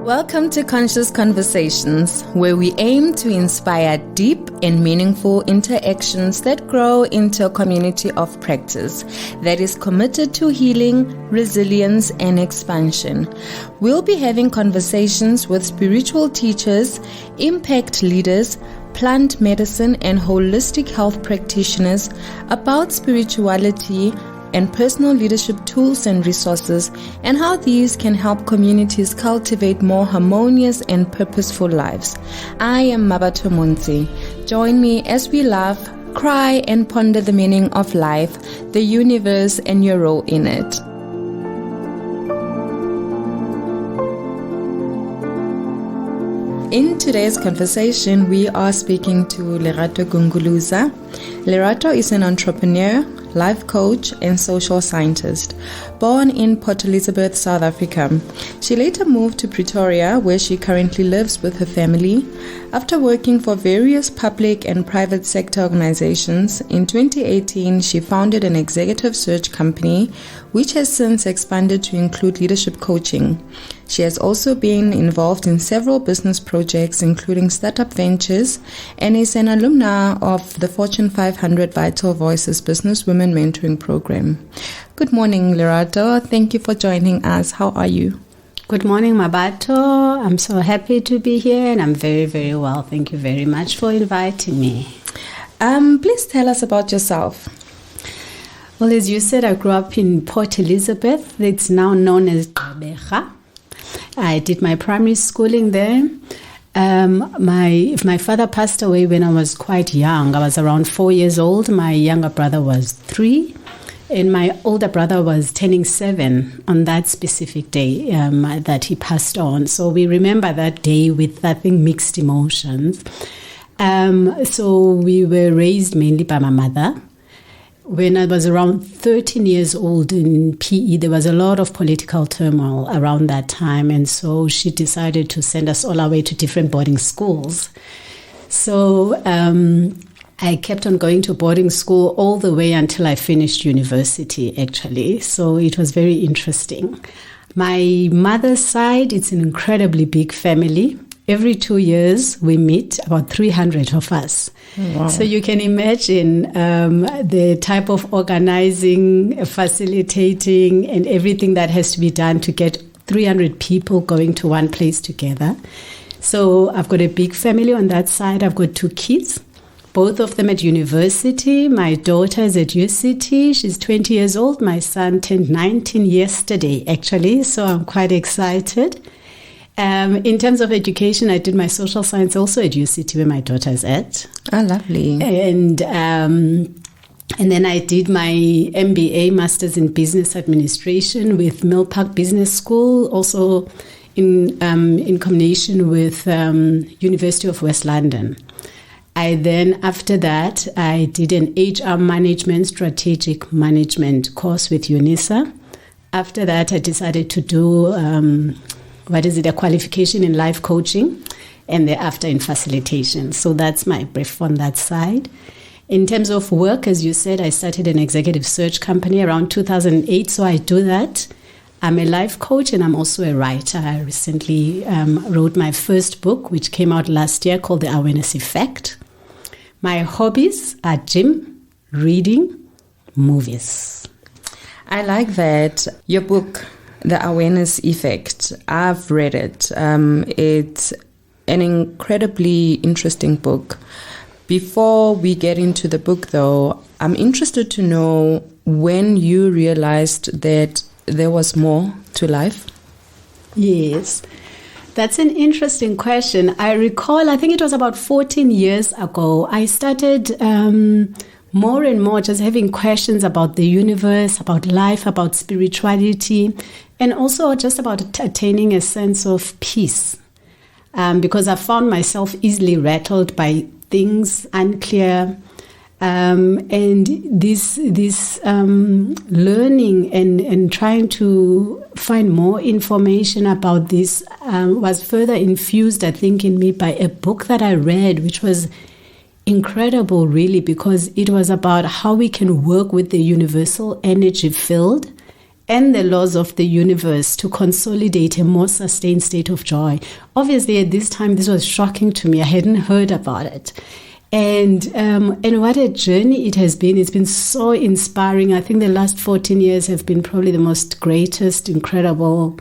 Welcome to Conscious Conversations, where we aim to inspire deep and meaningful interactions that grow into a community of practice that is committed to healing, resilience, and expansion. We'll be having conversations with spiritual teachers, impact leaders, plant medicine, and holistic health practitioners about spirituality and personal leadership tools and resources, and how these can help communities cultivate more harmonious and purposeful lives. I am Mabato Munzi. Join me as we laugh, cry, and ponder the meaning of life, the universe, and your role in it. In today's conversation, we are speaking to Lerato Gunguluza. Lerato is an entrepreneur, life coach, and social scientist. Born in Port Elizabeth, South Africa, she later moved to Pretoria, where she currently lives with her family. After working for various public and private sector organizations, in 2018 she founded an executive search company, which has since expanded to include leadership coaching. She has also been involved in several business projects, including startup ventures, and is an alumna of the Fortune 500 Vital Voices Business Women Mentoring Program. Good morning, Lerato. Thank you for joining us. How are you? Good morning, Mabato. I'm so happy to be here, and I'm very, very well. Thank you very much for inviting me. Please tell us about yourself. Well, as you said, I grew up in Port Elizabeth. It's now known as Gqeberha. I did my primary schooling there. My father passed away when I was quite young. I was around 4 years old. My younger brother was 3. And my older brother was turning 7 on that specific day that he passed on. So we remember that day with, I think, mixed emotions. So we were raised mainly by my mother. When I was around 13 years old in PE, there was a lot of political turmoil around that time. And so she decided to send us all our way to different boarding schools. So I kept on going to boarding school all the way until I finished university, actually. So it was very interesting. My mother's side, it's an incredibly big family. Every 2 years, we meet, about 300 of us. Wow. So you can imagine the type of organizing, facilitating, and everything that has to be done to get 300 people going to one place together. So I've got a big family on that side. I've got 2 kids, both of them at university. My daughter is at UCT. She's 20 years old. My son turned 19 yesterday, actually. So I'm quite excited. In terms of education, I did my social science also at UCT, where my daughter is at. Oh, lovely. And then I did my MBA, Masters in Business Administration, with Mill Park Business School, also in combination with University of West London. After that, I did an HR Management, Strategic Management course with UNISA. After that, I decided to do a qualification in life coaching, and thereafter in facilitation. So that's my brief on that side. In terms of work, as you said, I started an executive search company around 2008, so I do that. I'm a life coach, and I'm also a writer. I recently wrote my first book, which came out last year, called The Awareness Effect. My hobbies are gym, reading, movies. I like that. Your book, The Awareness Effect, I've read it. It's an incredibly interesting book. Before we get into the book, though, I'm interested to know when you realized that there was more to life. Yes, that's an interesting question. I recall, I think it was about 14 years ago, I started more and more just having questions about the universe, about life, about spirituality, and also just about attaining a sense of peace. Because I found myself easily rattled by things unclear, and this learning and trying to find more information about this was further infused, I think, in me by a book that I read, which was incredible, really, because it was about how we can work with the universal energy field and the laws of the universe to consolidate a more sustained state of joy. Obviously, at this time, this was shocking to me. I hadn't heard about it. And what a journey it has been. It's been so inspiring. I think the last 14 years have been probably the most greatest, incredible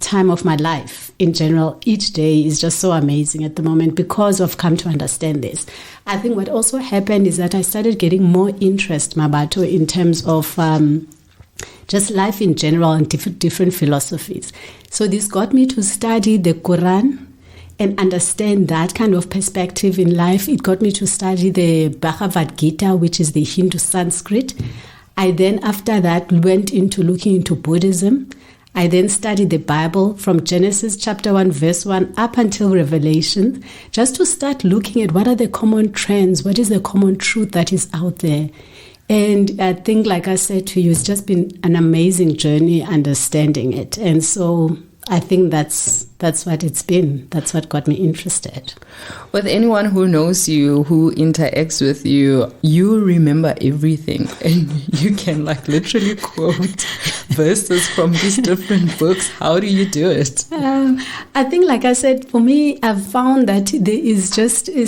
time of my life in general. Each day is just so amazing at the moment because I've come to understand this. I think what also happened is that I started getting more interest, Mabato, in terms of just life in general and different philosophies. So this got me to study the Quran and understand that kind of perspective in life. It got me to study the Bhagavad Gita, which is the Hindu Sanskrit. I then, after that, went into looking into Buddhism. I then studied the Bible from Genesis chapter 1, verse 1 up until Revelation, just to start looking at what are the common trends, what is the common truth that is out there. And I think, like I said to you, it's just been an amazing journey understanding it. And so I think that's what it's been. That's what got me interested. With anyone who knows you, who interacts with you, you remember everything. And you can literally quote verses from these different books. How do you do it? I think, like I said, for me, I've found that there is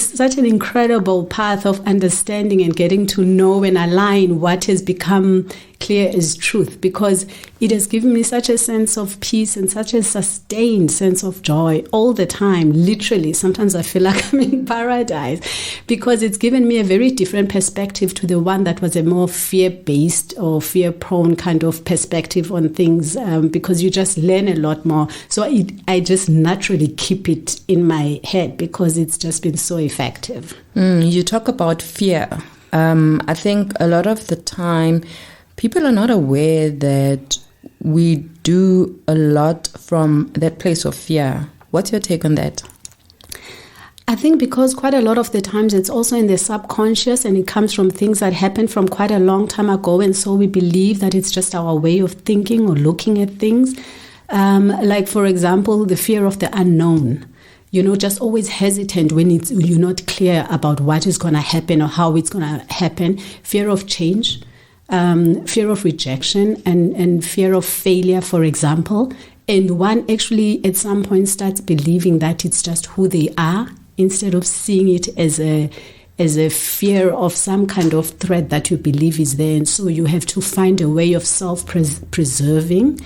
such an incredible path of understanding and getting to know and align what has become clear as truth, because it has given me such a sense of peace and such a sustained sense of joy all the time. Literally, sometimes I feel like I'm in paradise, because it's given me a very different perspective to the one that was a more fear-based or fear-prone kind of perspective on things, because you just learn a lot more. So I just naturally keep it in my head because it's just been so effective. You talk about fear. I think a lot of the time people are not aware that we do a lot from that place of fear. What's your take on that? I think because quite a lot of the times it's also in the subconscious, and it comes from things that happened from quite a long time ago. And so we believe that it's just our way of thinking or looking at things. Like, for example, the fear of the unknown. Just always hesitant when you're not clear about what is going to happen or how it's going to happen. Fear of change. Fear of rejection and fear of failure, for example. And one actually at some point starts believing that it's just who they are, instead of seeing it as a fear of some kind of threat that you believe is there. And so you have to find a way of self-preserving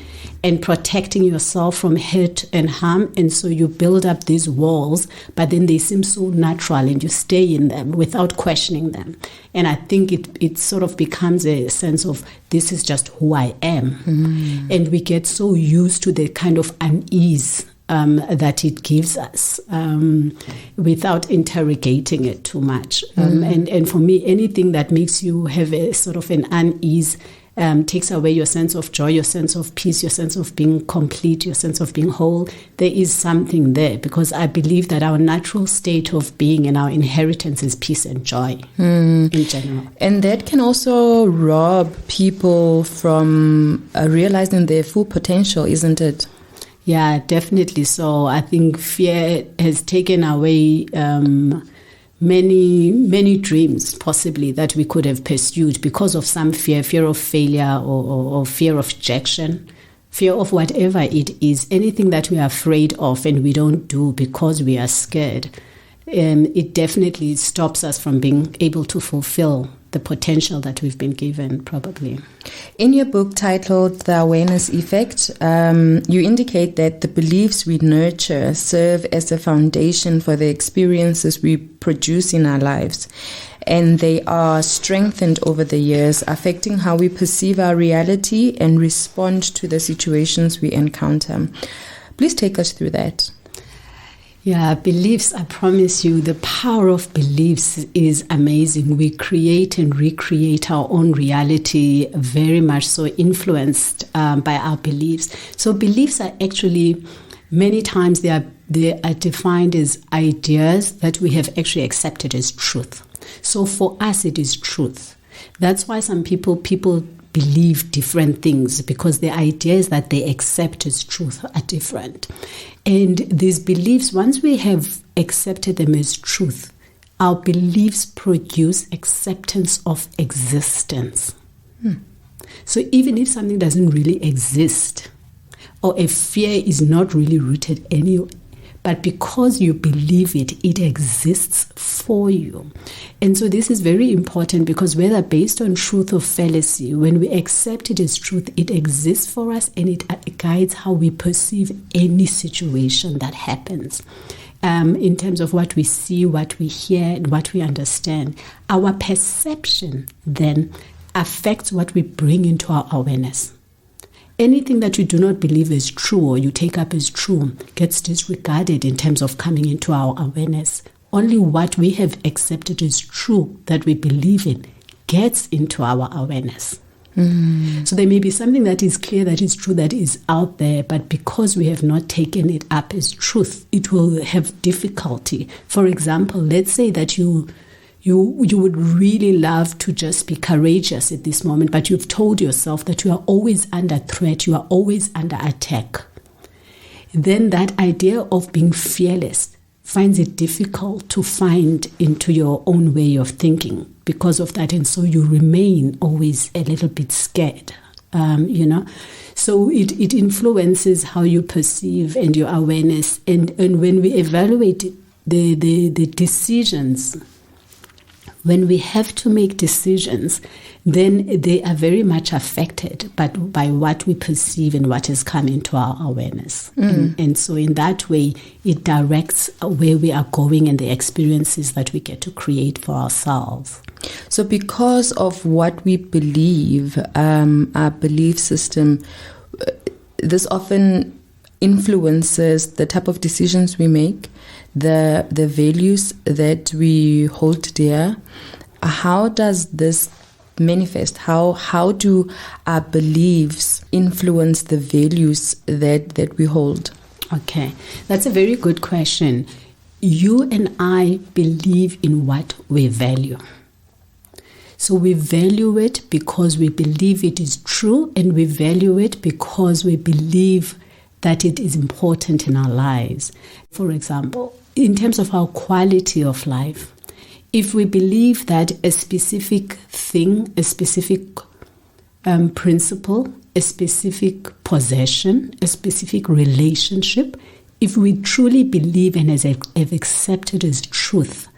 and protecting yourself from hurt and harm. And so you build up these walls, but then they seem so natural and you stay in them without questioning them. And I think it sort of becomes a sense of, this is just who I am. Mm-hmm. And we get so used to the kind of unease that it gives us without interrogating it too much. And for me, anything that makes you have a sort of an unease takes away your sense of joy, your sense of peace, your sense of being complete, your sense of being whole. There is something there, because I believe that our natural state of being and our inheritance is peace and joy in general. And that can also rob people from realizing their full potential, isn't it? Yeah, definitely so. I think fear has taken away many dreams, possibly, that we could have pursued because of some fear of failure or fear of rejection, fear of whatever it is, anything that we are afraid of and we don't do because we are scared. It definitely stops us from being able to fulfill the potential that we've been given, probably. In your book titled The Awareness Effect, you indicate that the beliefs we nurture serve as a foundation for the experiences we produce in our lives. And they are strengthened over the years, affecting how we perceive our reality and respond to the situations we encounter. Please take us through that. Yeah, beliefs, I promise you, the power of beliefs is amazing. We create and recreate our own reality, very much so influenced by our beliefs. So beliefs are actually, many times they are defined as ideas that we have actually accepted as truth. So for us, it is truth. That's why some people believe different things, because the ideas that they accept as truth are different. And these beliefs, once we have accepted them as truth, our beliefs produce acceptance of existence. So even if something doesn't really exist, or a fear is not really rooted anywhere, but because you believe it, it exists for you. And so this is very important, because whether based on truth or fallacy, when we accept it as truth, it exists for us, and it guides how we perceive any situation that happens. In terms of what we see, what we hear, and what we understand, our perception then affects what we bring into our awareness. Anything that you do not believe is true, or you take up as true, gets disregarded in terms of coming into our awareness. Only what we have accepted as true, that we believe in, gets into our awareness. So there may be something that is clear, that is true, that is out there, but because we have not taken it up as truth, it will have difficulty. For example, let's say that you would really love to just be courageous at this moment, but you've told yourself that you are always under threat, you are always under attack. Then that idea of being fearless finds it difficult to find into your own way of thinking because of that. And so you remain always a little bit scared, So it influences how you perceive and your awareness. And when we evaluate the decisions, when we have to make decisions, then they are very much affected by what we perceive and what has come into our awareness. And so in that way, it directs where we are going and the experiences that we get to create for ourselves. So because of what we believe, our belief system, this often influences the type of decisions we make, the values that we hold dear. How does this manifest? How do our beliefs influence the values that we hold? Okay, that's a very good question. You and I believe in what we value. So we value it because we believe it is true, and we value it because we believe that it is important in our lives. For example, in terms of our quality of life, if we believe that a specific thing, a specific principle, a specific possession, a specific relationship, if we truly believe and have accepted as truth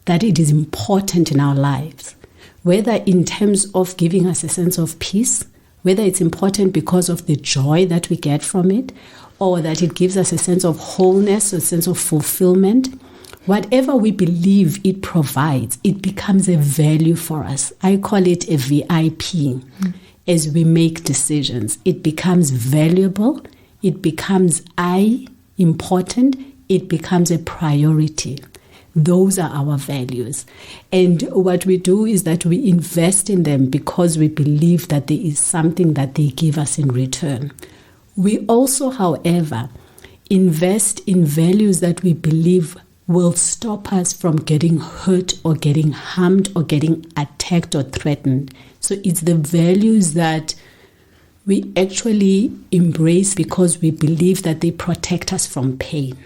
that it is important in our lives, whether in terms of giving us a sense of peace, whether it's important because of the joy that we get from it, or that it gives us a sense of wholeness, a sense of fulfillment, whatever we believe it provides, it becomes a value for us. I call it a VIP. As we make decisions, it becomes valuable, it becomes important, it becomes a priority. Those are our values. And what we do is that we invest in them because we believe that there is something that they give us in return. We also, however, invest in values that we believe will stop us from getting hurt or getting harmed or getting attacked or threatened. So it's the values that we actually embrace because we believe that they protect us from pain.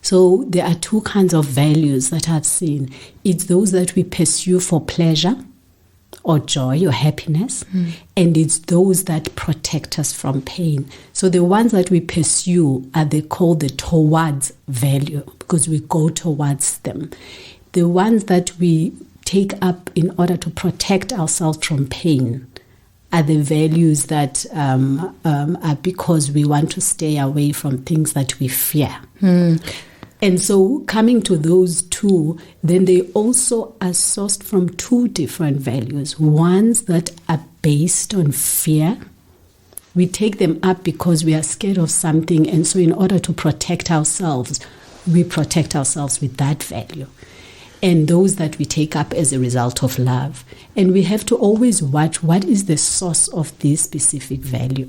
So there are two kinds of values that I've seen. It's those that we pursue for pleasure or joy or happiness, and it's those that protect us from pain. So the ones that we pursue are called the towards value because we go towards them. The ones that we take up in order to protect ourselves from pain are the values that are because we want to stay away from things that we fear. And so coming to those two, then they also are sourced from two different values. Ones that are based on fear. We take them up because we are scared of something. And so in order to protect ourselves, we protect ourselves with that value. And those that we take up as a result of love. And we have to always watch what is the source of this specific value.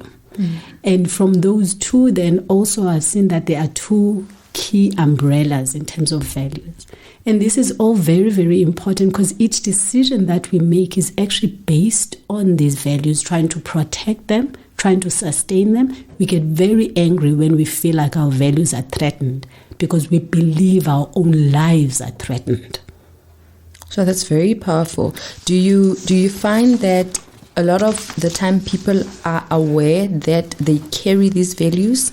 And from those two, then also I've seen that there are two key umbrellas in terms of values. And this is all very, very important because each decision that we make is actually based on these values, trying to protect them, trying to sustain them. We get very angry when we feel like our values are threatened because we believe our own lives are threatened. So that's very powerful. Do you find that a lot of the time people are aware that they carry these values?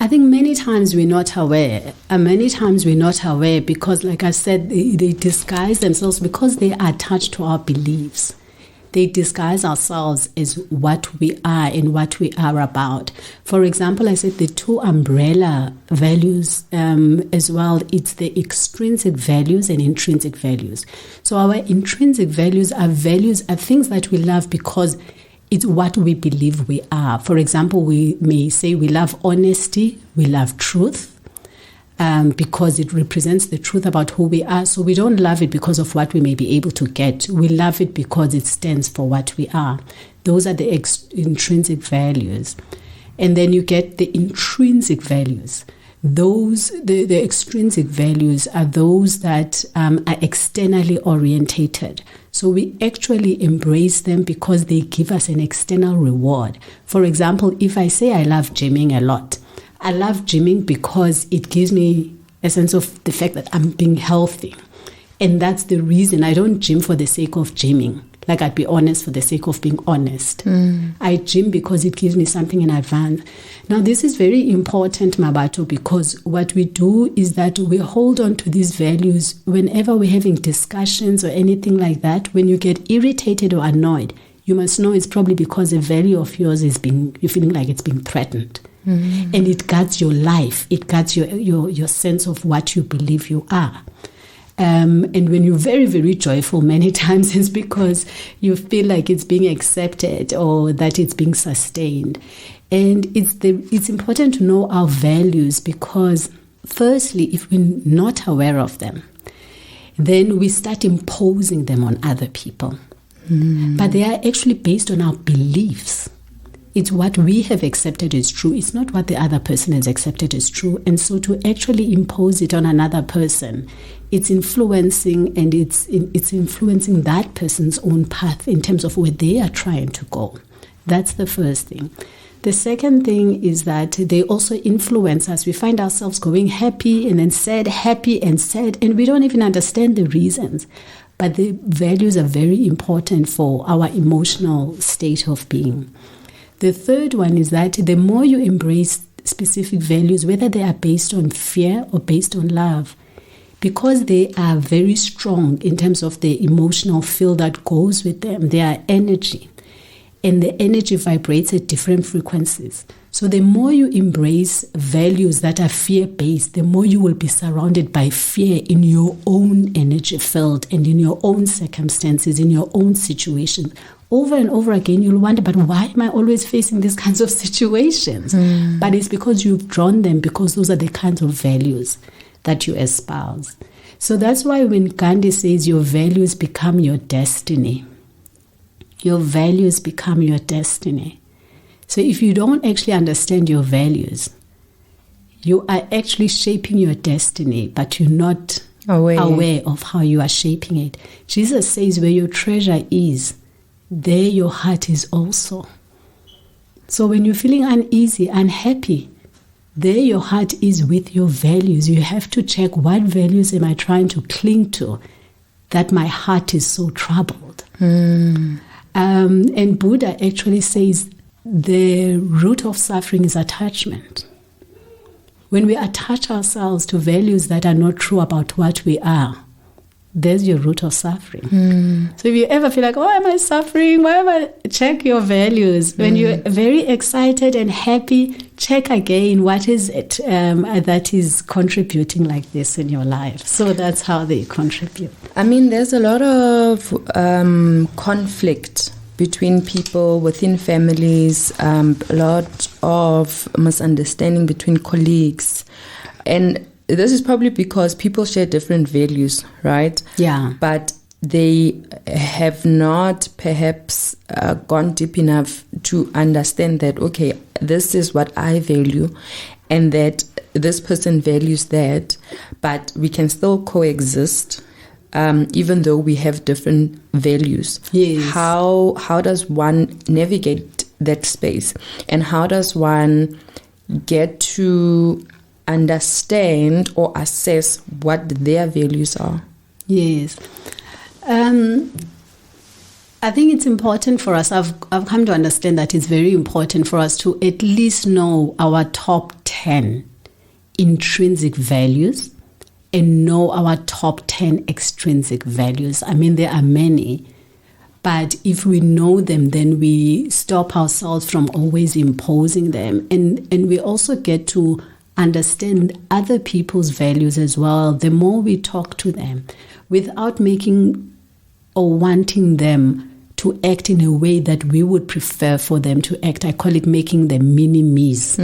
I think many times we're not aware. Many times we're not aware because, like I said, they disguise themselves because they are attached to our beliefs. They disguise ourselves as what we are and what we are about. For example, I said the two umbrella values as well. It's the extrinsic values and intrinsic values. So our intrinsic values are things that we love because it's what we believe we are. For example, we may say we love honesty, we love truth, because it represents the truth about who we are. So we don't love it because of what we may be able to get. We love it because it stands for what we are. Those are the intrinsic values. And then you get the intrinsic values. The extrinsic values are those that are externally orientated. So we actually embrace them because they give us an external reward. For example, if I say I love gymming a lot, I love gymming because it gives me a sense of the fact that I'm being healthy. And that's the reason. I don't gym for the sake of gymming. Like, I'd be honest for the sake of being honest. I gym because it gives me something in advance. Now, this is very important, Mabato, because what we do is that we hold on to these values whenever we're having discussions or anything like that. When you get irritated or annoyed, you must know it's probably because a value of yours you're feeling like it's being threatened. And it guards your life. It guards your sense of what you believe you are. And when you're very, very joyful, many times it's because you feel like it's being accepted or that it's being sustained. And it's important to know our values because, firstly, if we're not aware of them, then we start imposing them on other people. But they are actually based on our beliefs. It's what we have accepted as true. It's not what the other person has accepted as true. And so to actually impose it on another person, it's influencing and it's influencing that person's own path in terms of where they are trying to go. That's the first thing. The second thing is that they also influence us. We find ourselves going happy and then sad, happy and sad, and we don't even understand the reasons. But the values are very important for our emotional state of being. The third one is that the more you embrace specific values, whether they are based on fear or based on love, because they are very strong in terms of the emotional field that goes with them, they are energy. And the energy vibrates at different frequencies. So the more you embrace values that are fear-based, the more you will be surrounded by fear in your own energy field and in your own circumstances, in your own situations. Over and over again, you'll wonder, but why am I always facing these kinds of situations? But it's because you've drawn them, because those are the kinds of values that you espouse. So that's why when Gandhi says your values become your destiny, your values become your destiny. So if you don't actually understand your values, you are actually shaping your destiny, but you're not aware of how you are shaping it. Jesus says where your treasure is, there your heart is also. So when you're feeling uneasy, unhappy, there your heart is with your values. You have to check, what values am I trying to cling to that my heart is so troubled? And Buddha actually says the root of suffering is attachment. When we attach ourselves to values that are not true about what we are, there's your root of suffering. So if you ever feel like, why am I suffering? Why am I? Check your values. When you're very excited and happy, check again, what is it that is contributing like this in your life? So that's how they contribute. I mean, there's a lot of conflict between people, within families, a lot of misunderstanding between colleagues. And this is probably because people share different values, right? Yeah. But they have not perhaps gone deep enough to understand that, okay, this is what I value and that this person values that, but we can still coexist even though we have different values. Yes. How does one navigate that space? And how does one get to understand or assess what their values are? Yes. I think it's important for us. I've come to understand that it's very important for us to at least know our top 10 intrinsic values and know our top 10 extrinsic values. I mean, there are many, but if we know them, then we stop ourselves from always imposing them. And we also get to understand other people's values as well. The more we talk to them without making or wanting them to act in a way that we would prefer for them to act. I call it making them mini-me's.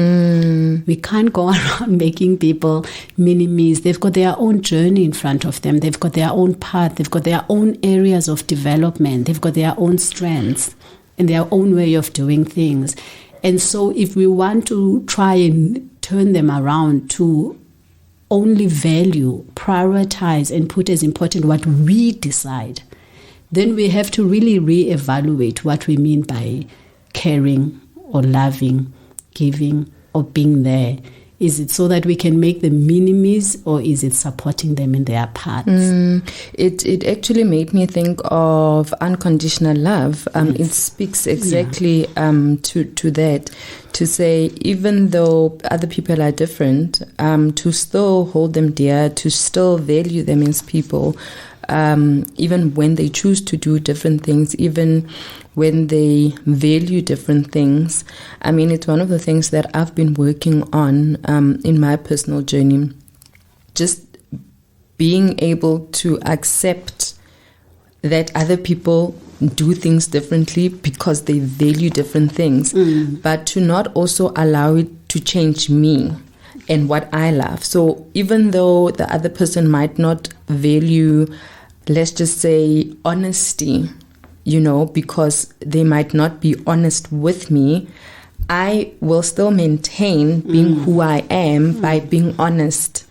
We can't go around making people mini-me's. They've got their own journey in front of them. They've got their own path. They've got their own areas of development. They've got their own strengths and their own way of doing things. And so if we want to try and turn them around to only value, prioritize, and put as important what we decide, then we have to really reevaluate what we mean by caring or loving, giving or being there. Is it so that we can make them minimies, or is it supporting them in their paths? It actually made me think of unconditional love. Yes. It speaks exactly to that, to say even though other people are different, to still hold them dear, to still value them as people, even when they choose to do different things, even when they value different things. I mean, it's one of the things that I've been working on in my personal journey, just being able to accept that other people do things differently because they value different things, but to not also allow it to change me and what I love. So even though the other person might not value, let's just say, honesty, because they might not be honest with me, I will still maintain being who I am by being honest.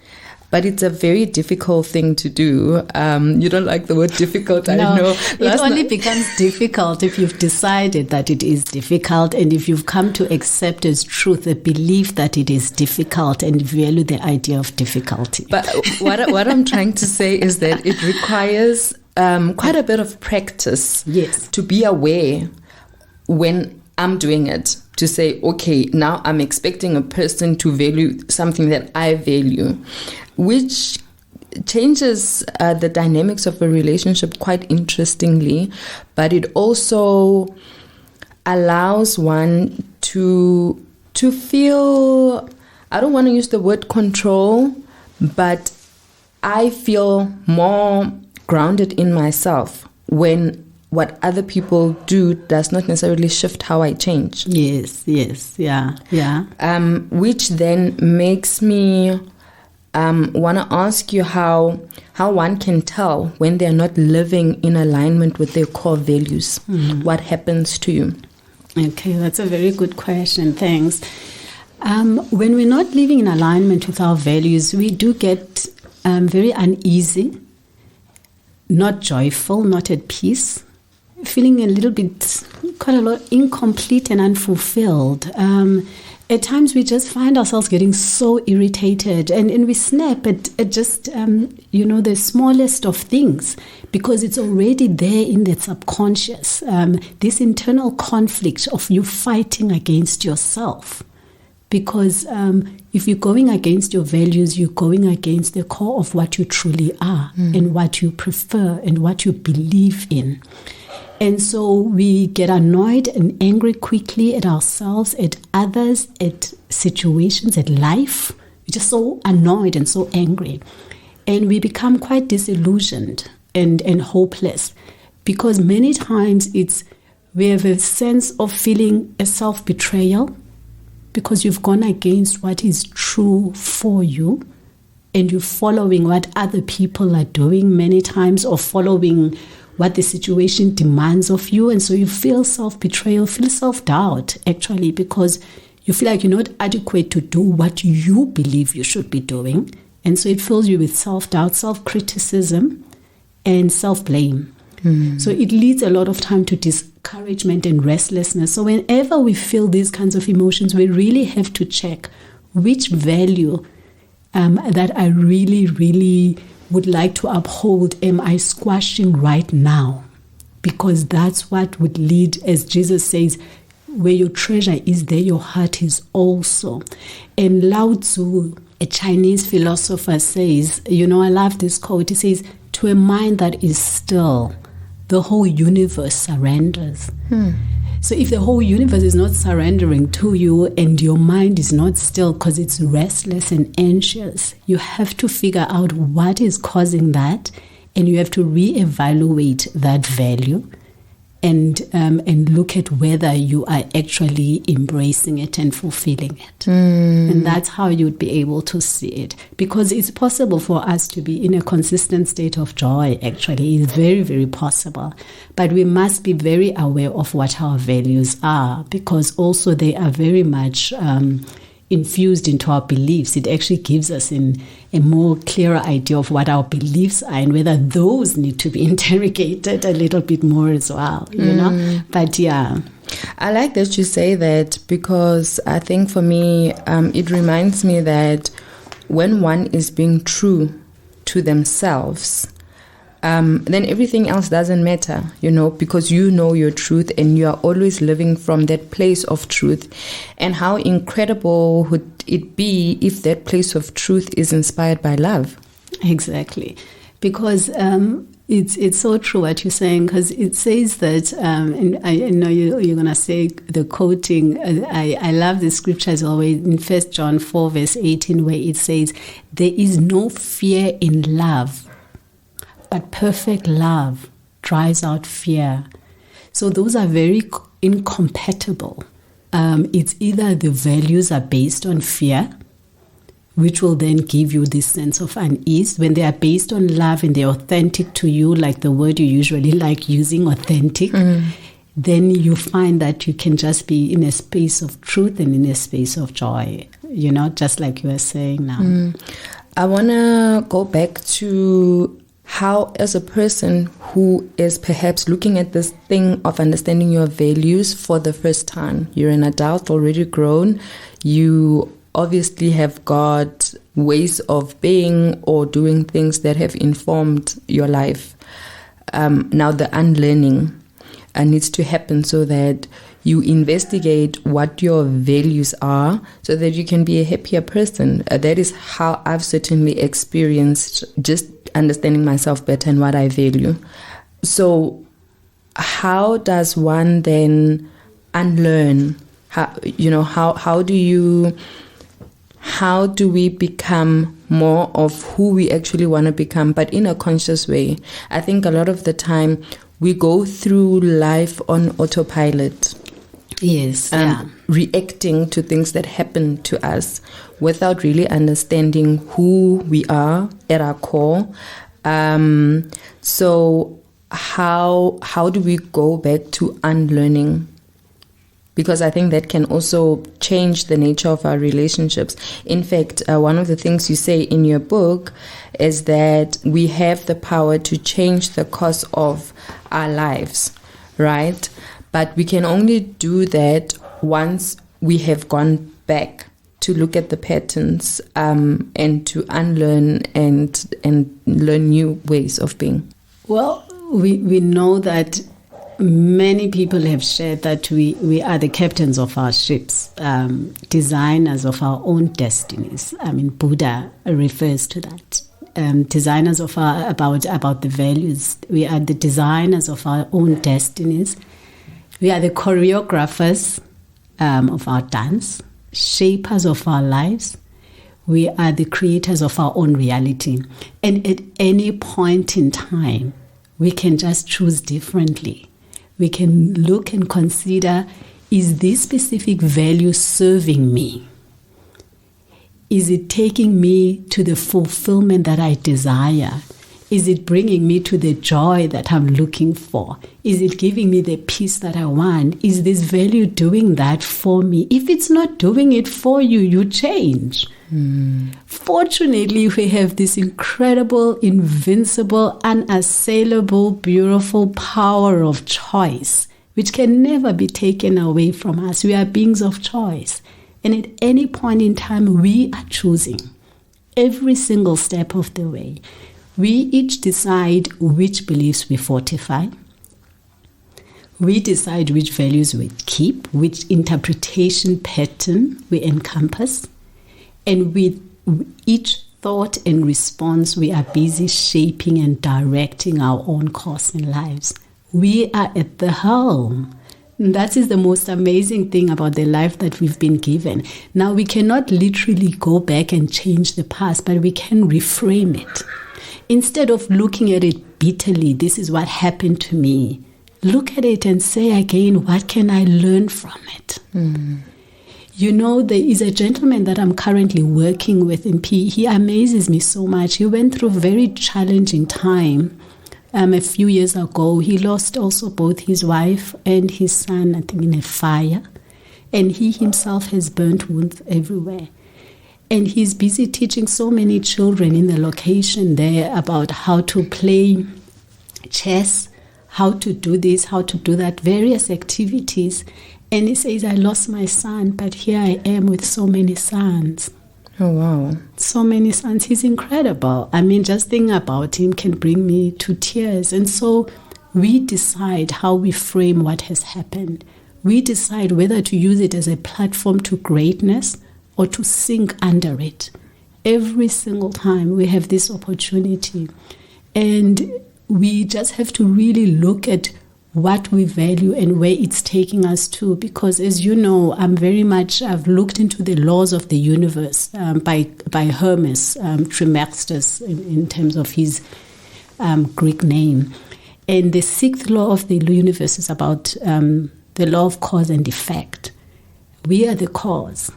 But it's a very difficult thing to do. You don't like the word difficult, I know. It only becomes difficult if you've decided that it is difficult, and if you've come to accept as truth the belief that it is difficult and value the idea of difficulty. But what I'm trying to say is that it requires quite a bit of practice, yes, to be aware when I'm doing it, to say, okay, now I'm expecting a person to value something that I value, which changes the dynamics of a relationship quite interestingly, but it also allows one to feel, I don't want to use the word control, but I feel more grounded in myself when what other people do does not necessarily shift how I change. Yes, yeah. Which then makes me want to ask you how one can tell when they're not living in alignment with their core values. What happens to you? Okay, that's a very good question. Thanks. When we're not living in alignment with our values, we do get very uneasy, not joyful, not at peace, feeling a little bit, quite a lot, incomplete and unfulfilled. At times we just find ourselves getting so irritated and we snap at just, the smallest of things, because it's already there in the subconscious, this internal conflict of you fighting against yourself. Because if you're going against your values, you're going against the core of what you truly are and what you prefer and what you believe in. And so we get annoyed and angry quickly at ourselves, at others, at situations, at life. We're just so annoyed and so angry. And we become quite disillusioned and hopeless, because many times we have a sense of feeling a self-betrayal, because you've gone against what is true for you and you're following what other people are doing many times, or following what the situation demands of you. And so you feel self-betrayal, feel self-doubt, actually, because you feel like you're not adequate to do what you believe you should be doing. And so it fills you with self-doubt, self-criticism, and self-blame. So it leads a lot of time to discouragement and restlessness. So whenever we feel these kinds of emotions, we really have to check which value that I really, really would like to uphold am I squashing right now, because that's what would lead, as Jesus says, where your treasure is, there your heart is also. And Lao Tzu, a Chinese philosopher, says, I love this quote. He says, to a mind that is still, the whole universe surrenders. So if the whole universe is not surrendering to you and your mind is not still because it's restless and anxious, you have to figure out what is causing that, and you have to reevaluate that value and look at whether you are actually embracing it and fulfilling it. And that's how you'd be able to see it. Because it's possible for us to be in a consistent state of joy, actually. It's very, very possible. But we must be very aware of what our values are, because also they are very much infused into our beliefs. It actually gives us a more clearer idea of what our beliefs are and whether those need to be interrogated a little bit more as well, But yeah. I like that you say that, because I think for me, it reminds me that when one is being true to themselves, then everything else doesn't matter, because you know your truth and you are always living from that place of truth. And how incredible would it be if that place of truth is inspired by love? Exactly. Because it's so true what you're saying, because it says that, and I know you're going to say the quoting, I love the scripture as always in 1 John 4 verse 18, where it says, there is no fear in love, but perfect love drives out fear. So those are very incompatible. It's either the values are based on fear, which will then give you this sense of unease. When they are based on love and they're authentic to you, like the word you usually like using, authentic, then you find that you can just be in a space of truth and in a space of joy, just like you were saying now. I want to go back to how, as a person who is perhaps looking at this thing of understanding your values for the first time, you're an adult, already grown, you obviously have got ways of being or doing things that have informed your life. Now the unlearning needs to happen so that you investigate what your values are so that you can be a happier person. That is how I've certainly experienced just understanding myself better and what I value. So how does one then unlearn? How do we become more of who we actually want to become, but in a conscious way? I think a lot of the time we go through life on autopilot. Yes. Reacting to things that happen to us without really understanding who we are at our core. So how do we go back to unlearning? Because I think that can also change the nature of our relationships. In fact, one of the things you say in your book is that we have the power to change the course of our lives, right? But we can only do that once we have gone back to look at the patterns and to unlearn and learn new ways of being. Well, we know that many people have shared that we are the captains of our ships, designers of our own destinies. I mean, Buddha refers to that. Designers of about the values. We are the designers of our own destinies. We are the choreographers of our dance, shapers of our lives. We are the creators of our own reality. And at any point in time, we can just choose differently. We can look and consider, is this specific value serving me? Is it taking me to the fulfillment that I desire? Is it bringing me to the joy that I'm looking for? Is it giving me the peace that I want? Is this value doing that for me? If it's not doing it for you, you change. Fortunately, we have this incredible, invincible, unassailable, beautiful power of choice, which can never be taken away from us. We are beings of choice. And at any point in time, we are choosing every single step of the way. We each decide which beliefs we fortify, We decide which values we keep, which interpretation pattern we encompass, and with each thought and response, we are busy shaping and directing our own course in lives. We are at the helm. That is the most amazing thing about the life that we've been given. Now, we cannot literally go back and change the past, but we can reframe it. Instead of looking at it bitterly, this is what happened to me, look at it and say again, what can I learn from it? You know, there is a gentleman that I'm currently working with in P. He amazes me so much. He went through a very challenging time. A few years ago, he lost also both his wife and his son, I think, in a fire. And he himself has burnt wounds everywhere. And he's busy teaching so many children in the location there about how to play chess, how to do this, how to do that, various activities. And he says, I lost my son, but here I am with so many sons. Oh, wow. So many sons. He's incredible. I mean, just thinking about him can bring me to tears. And so we decide how we frame what has happened. We decide whether to use it as a platform to greatness or to sink under it. Every single time we have this opportunity. And we just have to really look at what we value and where it's taking us to. Because as you know, I've looked into the laws of the universe by Hermes Trismegistus in terms of his Greek name. And the sixth law of the universe is about the law of cause and effect. We are the cause,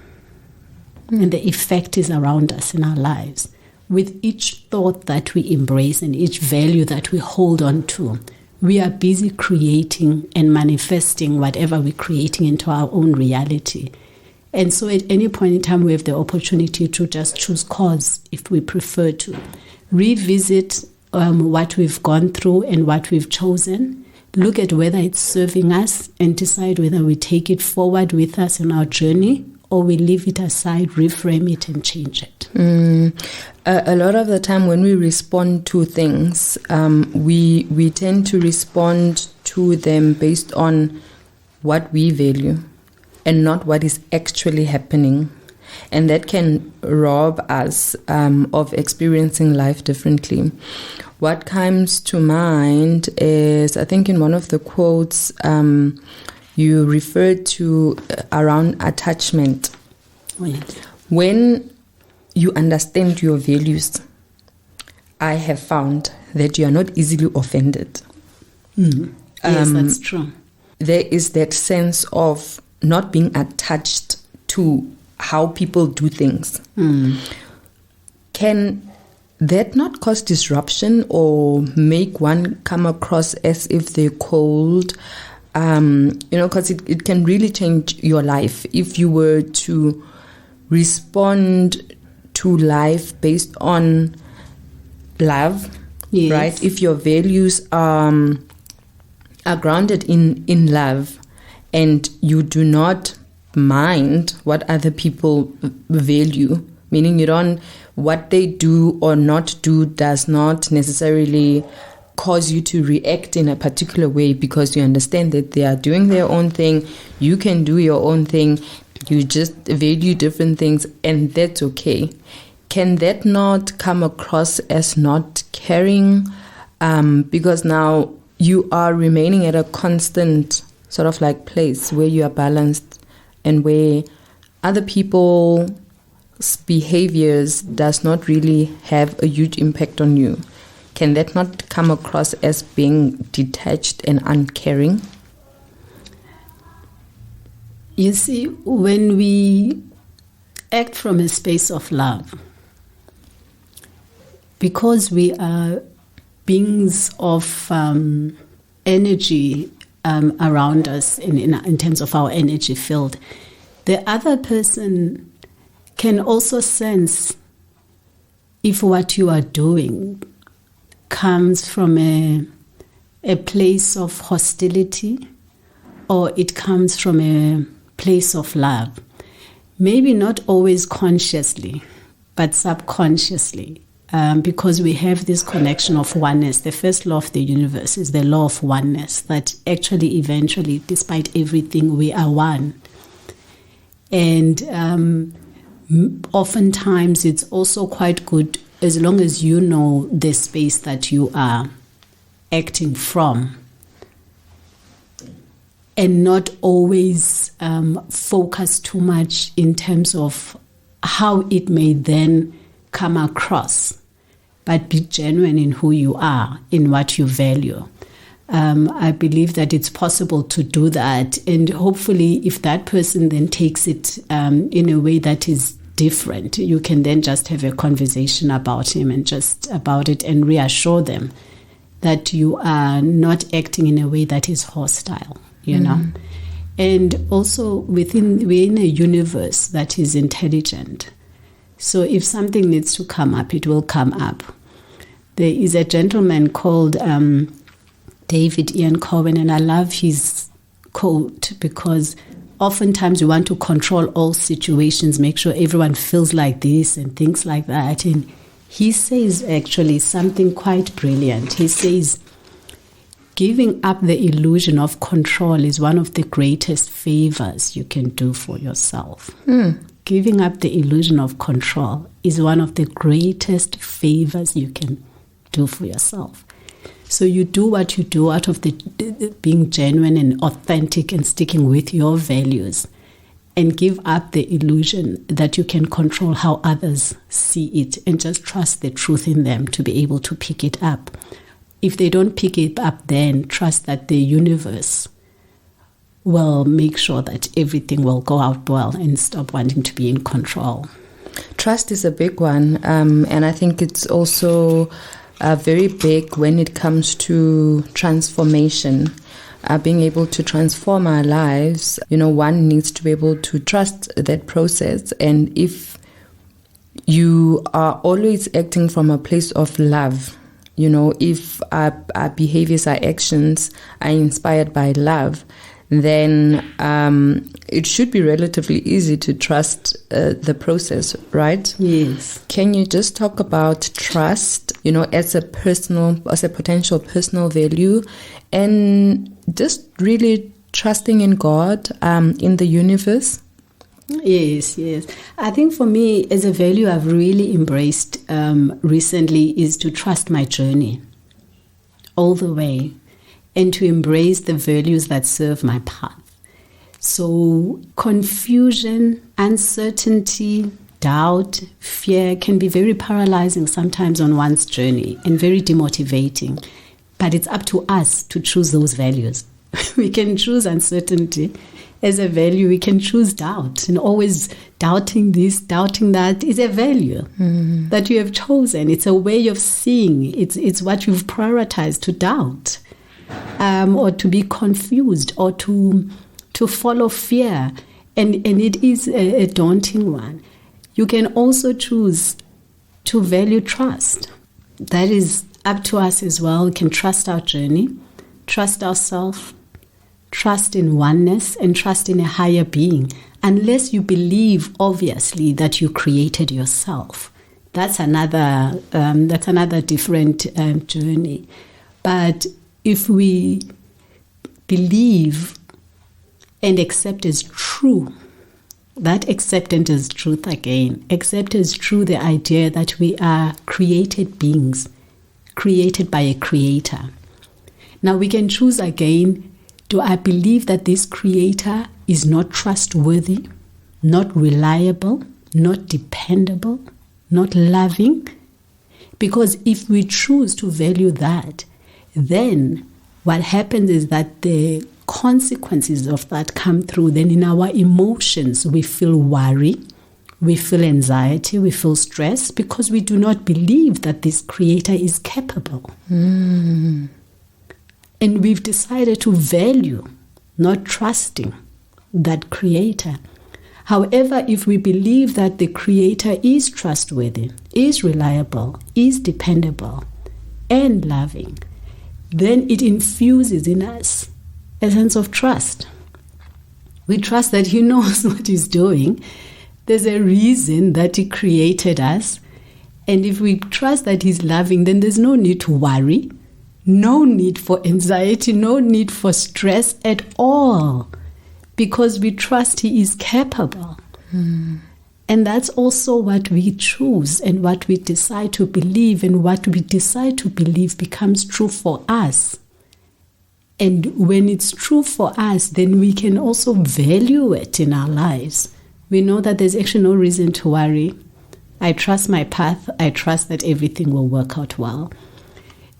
and the effect is around us in our lives. With each thought that we embrace and each value that we hold on to, we are busy creating and manifesting whatever we're creating into our own reality. And so at any point in time, we have the opportunity to just choose cause if we prefer to. Revisit what we've gone through and what we've chosen. Look at whether it's serving us and decide whether we take it forward with us in our journey or we leave it aside, reframe it, and change it. A lot of the time when we respond to things, we tend to respond to them based on what we value and not what is actually happening. And that can rob us of experiencing life differently. What comes to mind is, I think in one of the quotes, you referred to around attachment. Oh, yes. When you understand your values, I have found that you are not easily offended. Yes, that's true. There is that sense of not being attached to how people do things. Can that not cause disruption or make one come across as if they're cold? Because it can really change your life if you were to respond to life based on love, yes. Right? If your values are grounded in love and you do not mind what other people value, meaning what they do or not do does not necessarily cause you to react in a particular way because you understand that they are doing their own thing, you can do your own thing, you just value different things, and that's okay. Can that not come across as not caring? Because now you are remaining at a constant sort of like place where you are balanced and where other people's behaviors does not really have a huge impact on you. Can that not come across as being detached and uncaring? You see, when we act from a space of love, because we are beings of energy around us in terms of our energy field, the other person can also sense if what you are doing comes from a place of hostility or it comes from a place of love. Maybe not always consciously, but subconsciously. because we have this connection of oneness. The first law of the universe is the law of oneness, that actually, eventually, despite everything, we are one. And oftentimes it's also quite good, as long as you know the space that you are acting from, and not always focus too much in terms of how it may then come across, but be genuine in who you are, in what you value. I believe that it's possible to do that, and hopefully if that person then takes it in a way that is different, you can then just have a conversation about him and just about it, and reassure them that you are not acting in a way that is hostile, you know. And also we're in a universe that is intelligent. So if something needs to come up, it will come up. There is a gentleman called David Ian Cohen, and I love his quote, because oftentimes we want to control all situations, make sure everyone feels like this and things like that. And he says actually something quite brilliant. He says, giving up the illusion of control is one of the greatest favors you can do for yourself. Giving up the illusion of control is one of the greatest favors you can do for yourself. So you do what you do out of the being genuine and authentic and sticking with your values, and give up the illusion that you can control how others see it, and just trust the truth in them to be able to pick it up. If they don't pick it up, then trust that the universe will make sure that everything will go out well, and stop wanting to be in control. Trust is a big one, and I think it's also very big when it comes to transformation. Being able to transform our lives, one needs to be able to trust that process. And if you are always acting from a place of love, if our behaviors, our actions are inspired by love, then it should be relatively easy to trust the process, right? Yes. Can you just talk about trust, as a potential personal value, and just really trusting in God, in the universe? Yes. I think for me, as a value I've really embraced recently, is to trust my journey all the way, and to embrace the values that serve my path. So confusion, uncertainty, doubt, fear can be very paralyzing sometimes on one's journey, and very demotivating. But it's up to us to choose those values. We can choose uncertainty as a value. We can choose doubt, and always doubting this, doubting that is a value that you have chosen. It's a way of seeing. It's what you've prioritized to doubt. Or to be confused, or to follow fear. And it is a daunting one. You can also choose to value trust. That is up to us as well. We can trust our journey, trust ourselves, trust in oneness, and trust in a higher being. Unless you believe, obviously, that you created yourself. That's another different journey. But if we believe and accept as true, that acceptance as truth again, accept as true the idea that we are created beings, created by a creator. Now we can choose again, do I believe that this creator is not trustworthy, not reliable, not dependable, not loving? Because if we choose to value that, then what happens is that the consequences of that come through. Then in our emotions, we feel worry, we feel anxiety, we feel stress, because we do not believe that this creator is capable. And we've decided to value not trusting that creator. However, if we believe that the creator is trustworthy, is reliable, is dependable, and loving, then it infuses in us a sense of trust. We trust that he knows what he's doing. There's a reason that he created us, And if we trust that He's loving, then there's no need to worry, no need for anxiety, no need for stress at all, because we trust He is capable. And that's also what we choose and what we decide to believe, and what we decide to believe becomes true for us. And when it's true for us, then we can also value it in our lives. We know that there's actually no reason to worry. I trust my path. I trust that everything will work out well.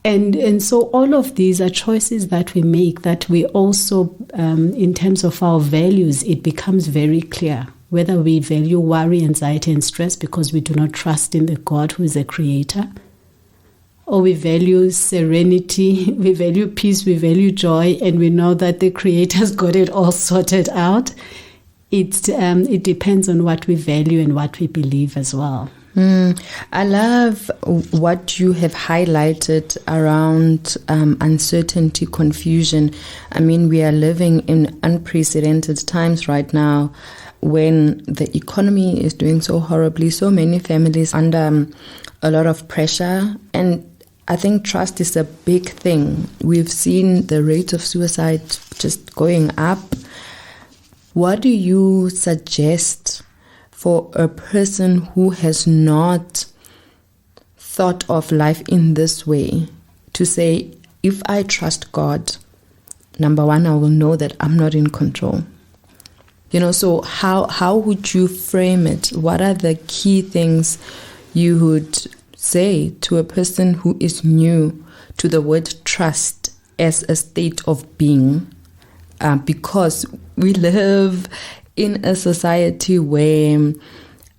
And so all of these are choices that we make, that we also, in terms of our values, it becomes very clear whether we value worry, anxiety, and stress because we do not trust in the God who is a creator, or we value serenity, we value peace, we value joy, and we know that the Creator's got it all sorted out. It depends on what we value and what we believe as well. I love what you have highlighted around uncertainty, confusion. I mean, we are living in unprecedented times right now when the economy is doing so horribly, so many families under a lot of pressure, and I think trust is a big thing. We've seen the rate of suicide just going up. What do you suggest for a person who has not thought of life in this way, to say, if I trust God, number one, I will know that I'm not in control. So how would you frame it? What are the key things you would say to a person who is new to the word trust as a state of being? Because we live in a society where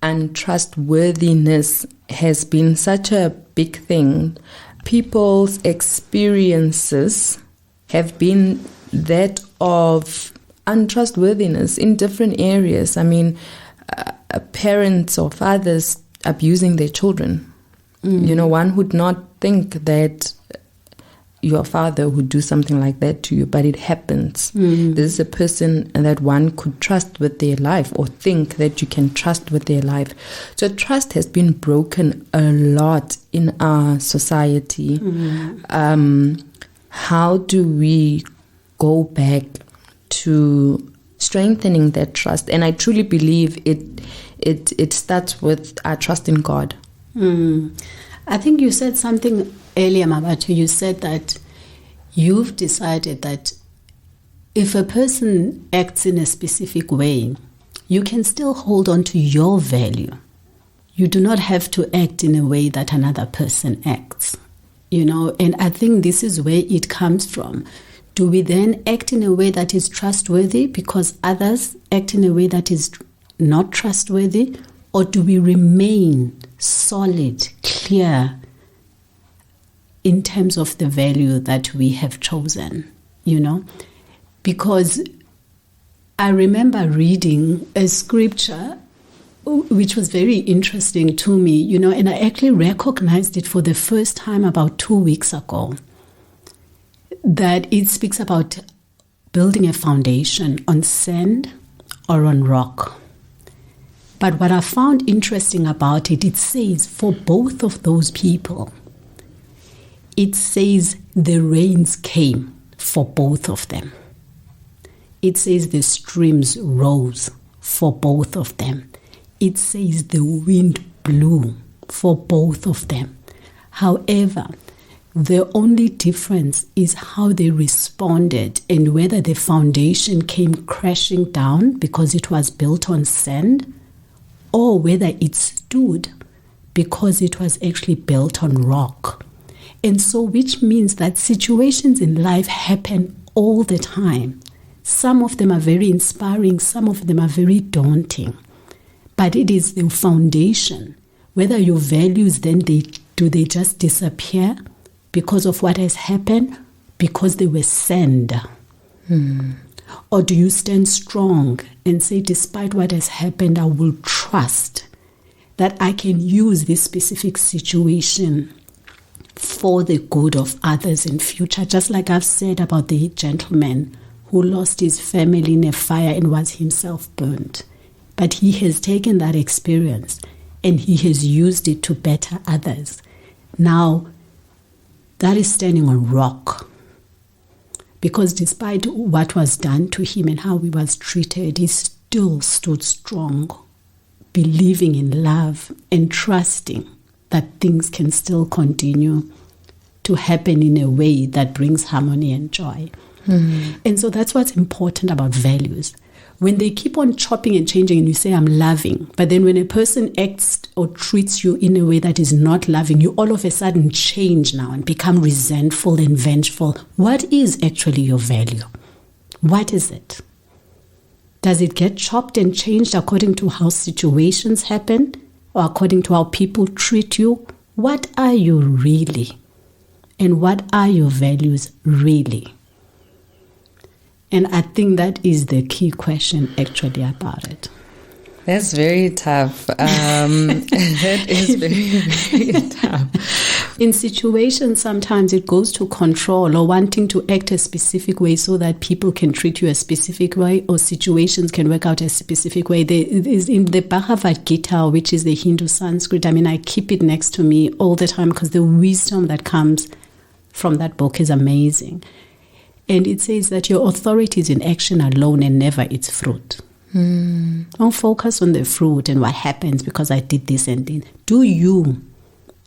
untrustworthiness has been such a big thing. People's experiences have been that of untrustworthiness in different areas. I mean, parents or fathers abusing their children. One would not think that your father would do something like that to you, but it happens. This is a person that one could trust with their life, or think that you can trust with their life. So trust has been broken a lot in our society. How do we go back to strengthening that trust? And I truly believe it starts with our trust in God. I think you said something earlier, Mabatu. You said that you've decided that if a person acts in a specific way, you can still hold on to your value. You do not have to act in a way that another person acts, and I think this is where it comes from. Do we then act in a way that is trustworthy because others act in a way that is not trustworthy? Or do we remain solid, clear in terms of the value that we have chosen, Because I remember reading a scripture which was very interesting to me, and I actually recognized it for the first time about 2 weeks ago, that it speaks about building a foundation on sand or on rock. But what I found interesting about it, it says for both of those people, it says the rains came for both of them. It says the streams rose for both of them. It says the wind blew for both of them. However, the only difference is how they responded and whether the foundation came crashing down because it was built on sand, or whether it stood because it was actually built on rock. And so, which means that situations in life happen all the time. Some of them are very inspiring, some of them are very daunting. But it is the foundation. Whether your values then, do they just disappear because of what has happened, because they were sand? Or do you stand strong and say, despite what has happened, I will trust that I can use this specific situation for the good of others in future? Just like I've said about the gentleman who lost his family in a fire and was himself burnt. But he has taken that experience and he has used it to better others. Now, that is standing on rock. Because despite what was done to him and how he was treated, he still stood strong, believing in love and trusting that things can still continue to happen in a way that brings harmony and joy. And so that's what's important about values. When they keep on chopping and changing and you say, I'm loving, but then when a person acts or treats you in a way that is not loving, you all of a sudden change now and become resentful and vengeful. What is actually your value? What is it? Does it get chopped and changed according to how situations happen or according to how people treat you? What are you really? And what are your values really? And I think that is the key question actually about it. That's very tough. That is very, very tough. In situations, sometimes it goes to control or wanting to act a specific way so that people can treat you a specific way or situations can work out a specific way. There is in the Bhagavad Gita, which is the Hindu Sanskrit, I keep it next to me all the time because the wisdom that comes from that book is amazing. And it says that your authority is in action alone and never its fruit. Don't focus on the fruit and what happens because I did this and then. Do you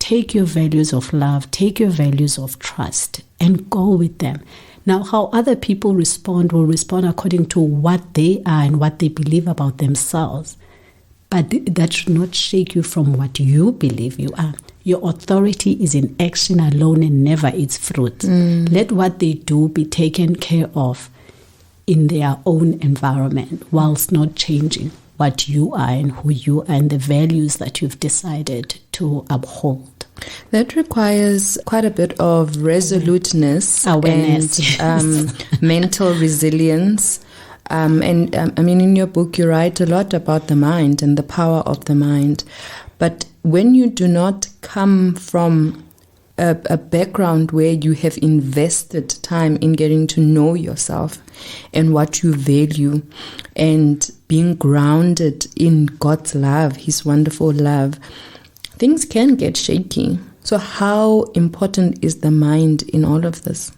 take your values of love, take your values of trust and go with them. Now, how other people respond will respond according to what they are and what they believe about themselves. But that should not shake you from what you believe you are. Your authority is in action alone and never its fruit. Let what they do be taken care of in their own environment whilst not changing what you are and who you are and the values that you've decided to uphold. That requires quite a bit of resoluteness, awareness, and mental resilience. In your book, you write a lot about the mind and the power of the mind. But when you do not come from a background where you have invested time in getting to know yourself and what you value and being grounded in God's love, His wonderful love, things can get shaky. So how important is the mind in all of this?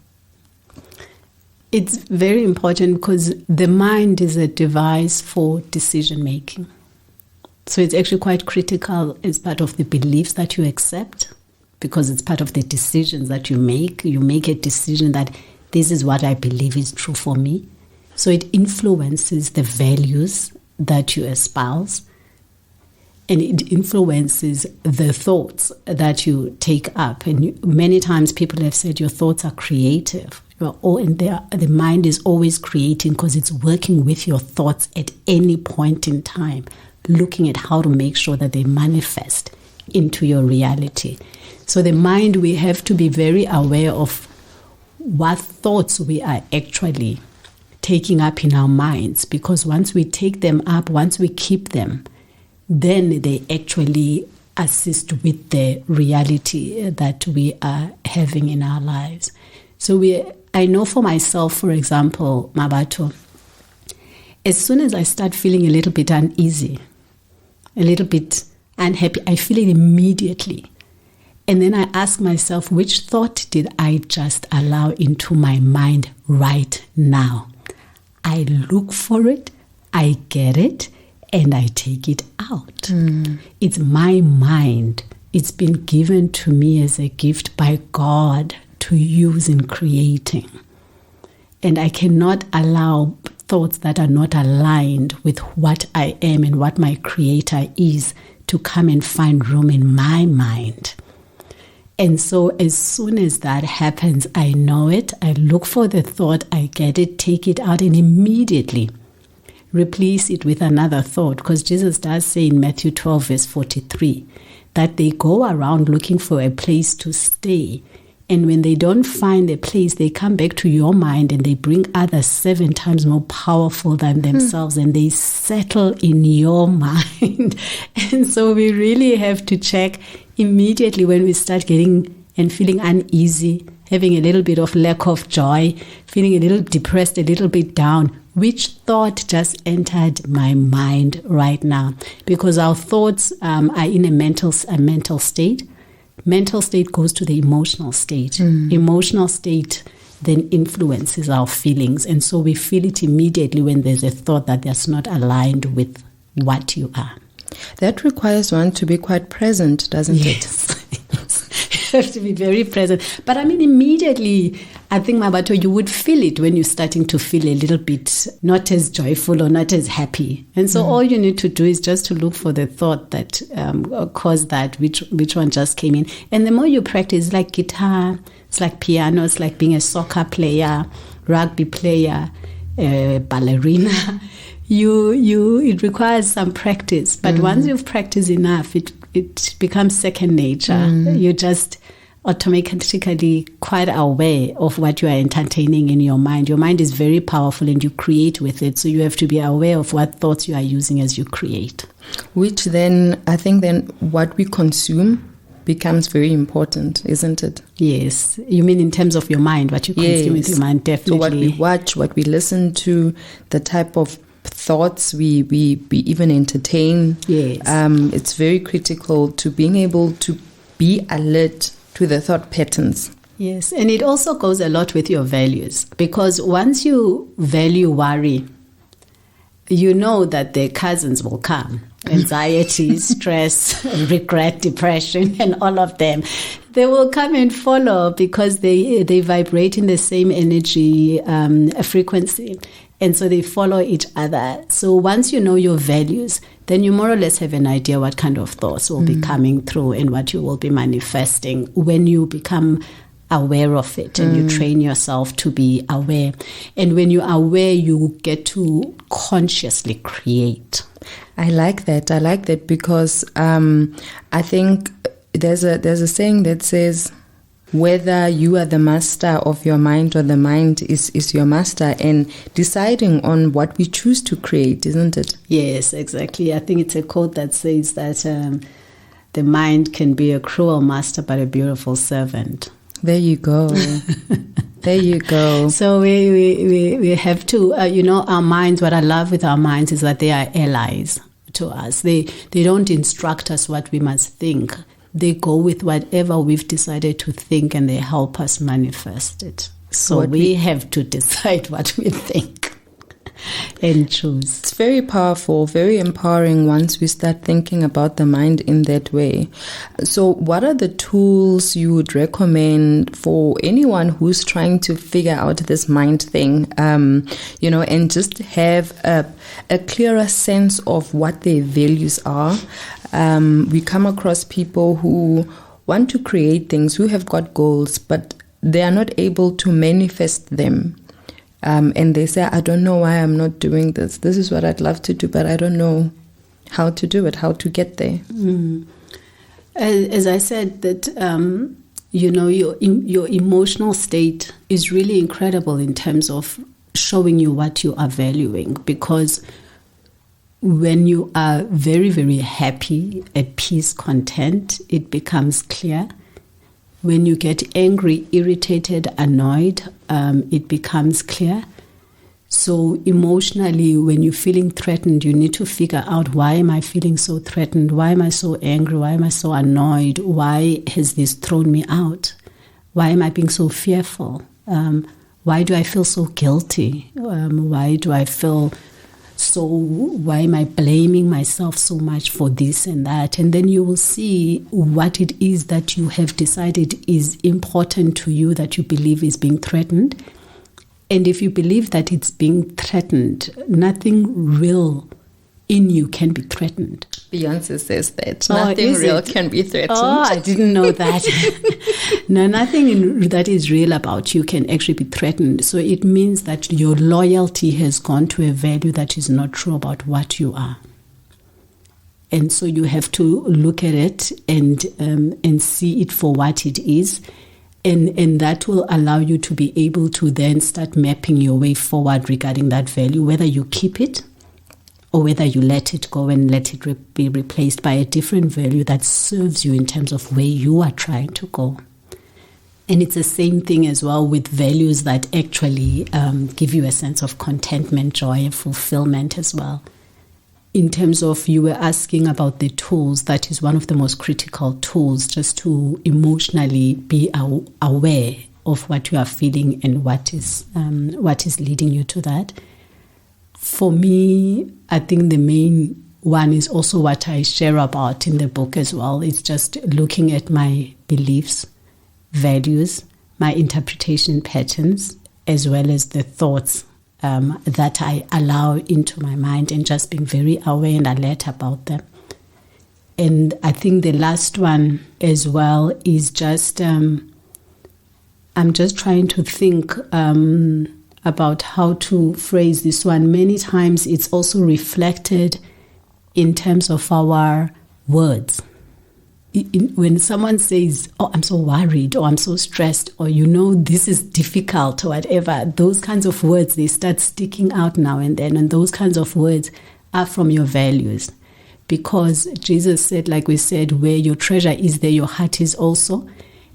It's very important because the mind is a device for decision making. So it's actually quite critical as part of the beliefs that you accept, because it's part of the decisions that you make. You make a decision that this is what I believe is true for me. So it influences the values that you espouse, and it influences the thoughts that you take up. And many times people have said your thoughts are creative. And the mind is always creating because it's working with your thoughts at any point in time, looking at how to make sure that they manifest into your reality. So the mind, we have to be very aware of what thoughts we are actually taking up in our minds, because once we take them up, once we keep them, then they actually assist with the reality that we are having in our lives. So I know for myself, for example, Mabato, as soon as I start feeling a little bit uneasy, a little bit unhappy, I feel it immediately. And then I ask myself, which thought did I just allow into my mind right now? I look for it, I get it, and I take it out. It's my mind. It's been given to me as a gift by God to use in creating. And I cannot allow thoughts that are not aligned with what I am and what my Creator is to come and find room in my mind. And so as soon as that happens, I know it, I look for the thought, I get it, take it out, and immediately replace it with another thought. Because Jesus does say in Matthew 12, verse 43, that they go around looking for a place to stay. And when they don't find a place, they come back to your mind and they bring others 7 times more powerful than themselves, and they settle in your mind. And so we really have to check immediately when we start getting and feeling uneasy, having a little bit of lack of joy, feeling a little depressed, a little bit down. which thought just entered my mind right now? Because our thoughts are in a mental state. Mental state goes to the emotional state. Emotional state then influences our feelings. And so we feel it immediately when there's a thought that that's not aligned with what you are. That requires one to be quite present, doesn't it? Yes. You have to be very present. But I mean, immediately, I think, Mabato, you would feel it when you're starting to feel a little bit not as joyful or not as happy. And so all you need to do is just to look for the thought that caused that, which one just came in. And the more you practice, like guitar, it's like piano, it's like being a soccer player, rugby player, ballerina. It requires some practice. But once you've practiced enough, it becomes second nature. You're just automatically quite aware of what you are entertaining in your mind. Your mind is very powerful and you create with it. So you have to be aware of what thoughts you are using as you create. Which then, I think then what we consume becomes very important, isn't it? Yes. You mean in terms of your mind, what you consume with your mind, definitely. So what we watch, what we listen to, the type of thoughts we even entertain. Yes. It's very critical to being able to be alert to the thought patterns. Yes, and it also goes a lot with your values, because once you value worry, you know that the cousins will come. Anxiety, stress, regret, depression, and all of them. They will come and follow because they vibrate in the same energy frequency. And so they follow each other. So once you know your values, then you more or less have an idea what kind of thoughts will be coming through and what you will be manifesting when you become aware of it and you train yourself to be aware. And when you're aware, you get to consciously create. I like that because I think there's a saying that says, whether you are the master of your mind or the mind is your master, and deciding on what we choose to create, isn't it? Yes, exactly. I think it's a quote that says that the mind can be a cruel master but a beautiful servant. There you go. There you go. So we have to, our minds, what I love with our minds is that they are allies to us. They don't instruct us what we must think. They go with whatever we've decided to think and they help us manifest it. So we have to decide what we think and choose. It's very powerful, very empowering once we start thinking about the mind in that way. So what are the tools you would recommend for anyone who's trying to figure out this mind thing, and just have a clearer sense of what their values are? We come across people who want to create things, who have got goals, but they are not able to manifest them. And they say, I don't know why I'm not doing this. This is what I'd love to do, but I don't know how to do it, how to get there. As I said, that your emotional state is really incredible in terms of showing you what you are valuing, because when you are very, very happy, at peace, content, it becomes clear. When you get angry, irritated, annoyed, it becomes clear. So emotionally, when you're feeling threatened, you need to figure out, why am I feeling so threatened? Why am I so angry? Why am I so annoyed? Why has this thrown me out? Why am I being so fearful? Why do I feel so guilty? Why am I blaming myself so much for this and that? And then you will see what it is that you have decided is important to you, that you believe is being threatened. And if you believe that it's being threatened, nothing real in you can be threatened. Beyonce says that nothing real can be threatened. Oh, I didn't know that. No, nothing that is real about you can actually be threatened. So it means that your loyalty has gone to a value that is not true about what you are. And so you have to look at it and see it for what it is. And that will allow you to be able to then start mapping your way forward regarding that value, whether you keep it or whether you let it go and let it be replaced by a different value that serves you in terms of where you are trying to go. And it's the same thing as well with values that actually give you a sense of contentment, joy, and fulfillment as well. In terms of, you were asking about the tools, that is one of the most critical tools, just to emotionally be aware of what you are feeling and what is leading you to that. For me, I think the main one is also what I share about in the book as well. It's just looking at my beliefs, values, my interpretation patterns, as well as the thoughts that I allow into my mind, and just being very aware and alert about them. And I think the last one as well is just, I'm just trying to think about how to phrase this one. Many times it's also reflected in terms of our words. When someone says, oh, I'm so worried, or I'm so stressed, or this is difficult, or whatever, those kinds of words, they start sticking out now and then. And those kinds of words are from your values. Because Jesus said, like we said, where your treasure is, there your heart is also.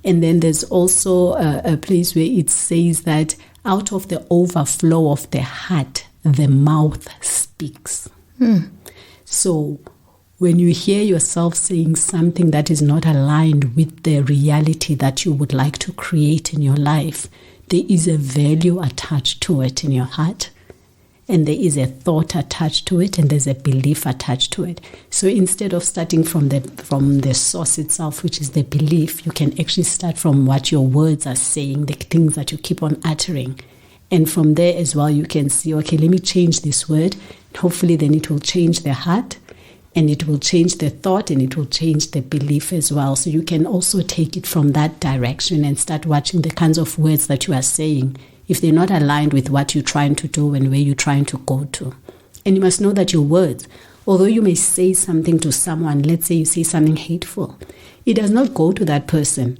And then there's also a place where it says that out of the overflow of the heart, the mouth speaks. So when you hear yourself saying something that is not aligned with the reality that you would like to create in your life, there is a value attached to it in your heart, and there is a thought attached to it, and there's a belief attached to it. So instead of starting from the source itself, which is the belief, you can actually start from what your words are saying, the things that you keep on uttering. And from there as well, you can see, okay, let me change this word. Hopefully then it will change the heart, and it will change the thought, and it will change the belief as well. So you can also take it from that direction and start watching the kinds of words that you are saying, if they're not aligned with what you're trying to do and where you're trying to go to. And you must know that your words, although you may say something to someone, let's say you say something hateful, it does not go to that person.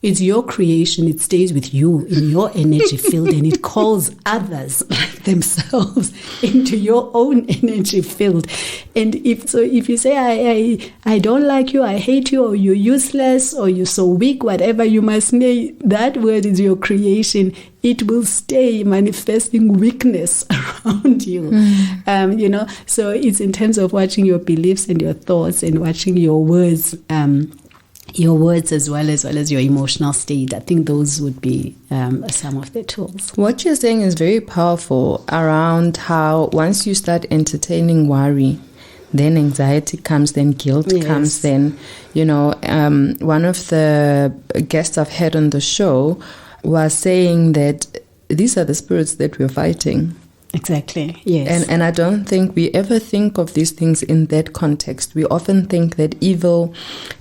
It's your creation. It stays with you in your energy field, and it calls others like themselves into your own energy field. And if you say, I don't like you, I hate you, or you're useless, or you're so weak, whatever, you must know that word is your creation. It will stay manifesting weakness around you. So it's in terms of watching your beliefs and your thoughts, and watching your words, as well as your emotional state. I think those would be some of the tools. What you're saying is very powerful around how once you start entertaining worry, then anxiety comes, then guilt comes, then, one of the guests I've had on the show was saying that these are the spirits that we're fighting. Exactly, yes. And I don't think we ever think of these things in that context. We often think that evil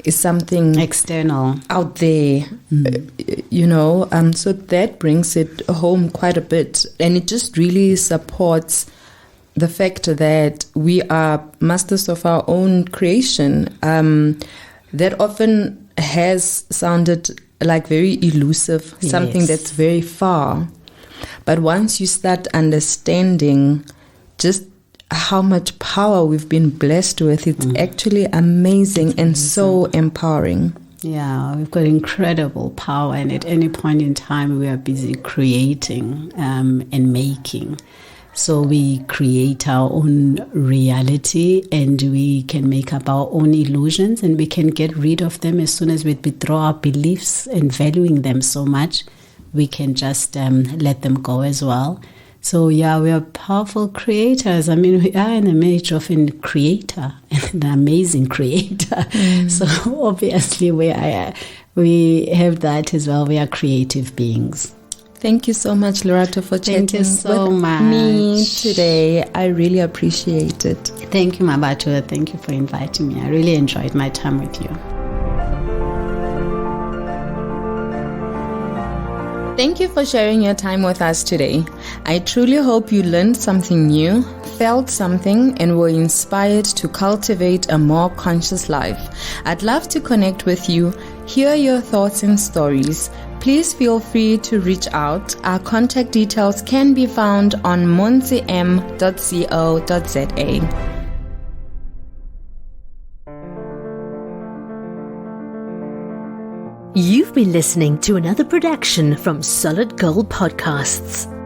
is something external, out there, so that brings it home quite a bit. And it just really supports the fact that we are masters of our own creation. That often has sounded like very elusive, something that's very far. But once you start understanding just how much power we've been blessed with, it's actually amazing and so empowering. Yeah, we've got incredible power, and at any point in time we are busy creating and making. So we create our own reality, and we can make up our own illusions, and we can get rid of them as soon as we withdraw our beliefs and valuing them so much. We can just let them go as well. So yeah, we are powerful creators. I mean, we are an image of a creator, an amazing creator. So obviously we have that as well. We are creative beings. Thank you so much, Lerato, for chatting with me today. I really appreciate it. Thank you, Mabatu. Thank you for inviting me. I really enjoyed my time with you. Thank you for sharing your time with us today. I truly hope you learned something new, felt something, and were inspired to cultivate a more conscious life. I'd love to connect with you, hear your thoughts and stories. Please feel free to reach out. Our contact details can be found on monzim.co.za. You've been listening to another production from Solid Gold Podcasts.